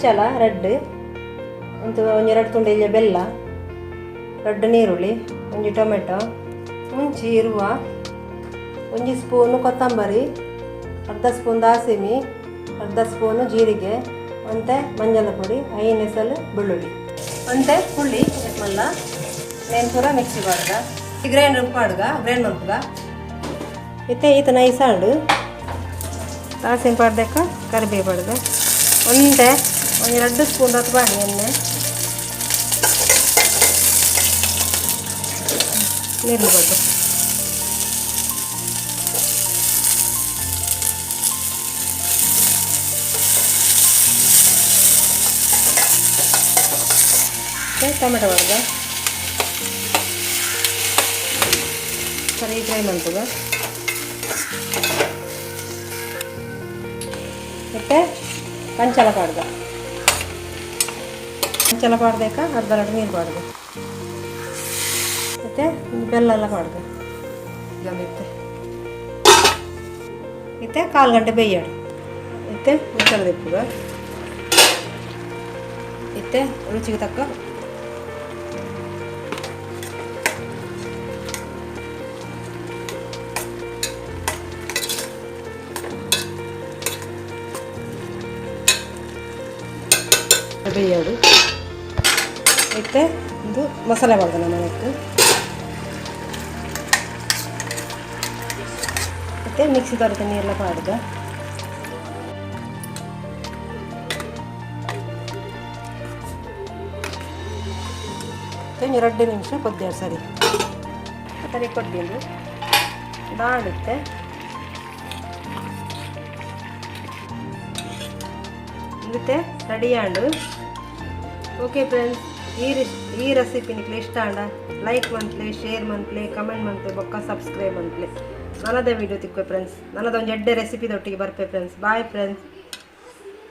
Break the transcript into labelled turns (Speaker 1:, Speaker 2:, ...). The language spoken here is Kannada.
Speaker 1: ಕಂಚಲ ರೆಡ್ ಒಂದು ಒಂದೆರಡು ತುಂಡು ಬೆಲ್ಲ, ರೆಡ್ ನೀರುಳ್ಳಿ, ಒಂಜಿ ಟೊಮೆಟೊ, ಮುಂಚಿ ಇರುವ ಒಂಜಿ ಸ್ಪೂನು ಕೊತ್ತಂಬರಿ, ಅರ್ಧ ಸ್ಪೂನ್ ದಾಸಿಮಿ, ಅರ್ಧ ಸ್ಪೂನು ಜೀರಿಗೆ, ಮತ್ತು ಮಂಜಳ ಪುಡಿ, 5 ಎಸಲು ಬೆಳ್ಳುಳ್ಳಿ ಮತ್ತು ಹುಳಿ ಮಲ್ಲ నేను ಪೂರ ಮಿಕ್ಸಿ ಮಾಡ್ಗ ಗ್ರೈಂಡ್ ಮಾಡ್ಗ ಇತ್ತೆ ಈತ ನೈಸ್ ಆಂಡು ದಾಸಿನ ಪಾಡ್ದಕ್ಕ ಕರಿಬೇವು ಪಡ್ದ ಒಂದೇ ಒಂದು 2 ಸ್ಪೂನ್ ಹೊತ್ತು ಬಾಡಿ ಎಣ್ಣೆ ನೀರು ಬಡ್ದು ಟೊಮೆಟೊ ಬಡ್ದ ಸರಿ ಫ್ರೈ ಮಾಡ್ತದ ಮತ್ತು ಕಂಚಲ ಪಾಡ್ದಕ್ಕ ಅರ್ಧ ಲೀಟರ್ ನೀರು ಪಾಡ್ದು ಮತ್ತು ಬೆಲ್ಲ ಎಲ್ಲ ಪಾಡ್ದು ಮತ್ತೆ 1/4 ಗಂಟೆ ಬೇಯ್ಯಾಡು ಮತ್ತೆ ಮುಚ್ಚಳದ ಇಪ್ಪುಗ ಮತ್ತೆ ರುಚಿಗೆ ತಕ್ಕ ಬೇಯಾಡು ಮತ್ತೆ ಇದು ಮಸಾಲೆ ಮಾಡ್ದೆ ಮನೆಗೆ ಮತ್ತು ಮಿಕ್ಸಿ ತೊರೆದ ನೀರೆಲ್ಲ ಪಾಡ್ದ ಒಂದು 2 ನಿಮಿಷ ಕೊದ್ದಾಡು ಸರಿ ಸರಿ ಕೊಡ್ತೀನಿ ದಾಡುತ್ತೆ ಮತ್ತೆ ರೆಡಿಯಾಡು ಓಕೆ ಫ್ರೆಂಡ್ಸ್ ಈ ರೆಸಿಪಿ ನಿಮಗೆ ಇಷ್ಟ ಆಂಡ ಲೈಕ್ ಮಂತ್ಲೆ ಶೇರ್ ಮಂತ್ಲೆ ಕಮೆಂಟ್ ಮಂತ್ಲೆ ಬೊಕ್ಕ ಸಬ್ಸ್ಕ್ರೈಬ್ ಮಂತ್ಲೆ ನನ್ನದೇ ವಿಡಿಯೋ ತಿಕ್ಕೋ ಫ್ರೆಂಡ್ಸ್ ನನ್ನದೊಂದು ಎಡ್ಡೆ ರೆಸಿಪಿ ದೊಟ್ಟಿಗೆ ಬರ್ಪೆ ಫ್ರೆಂಡ್ಸ್ ಬಾಯ್ ಫ್ರೆಂಡ್ಸ್.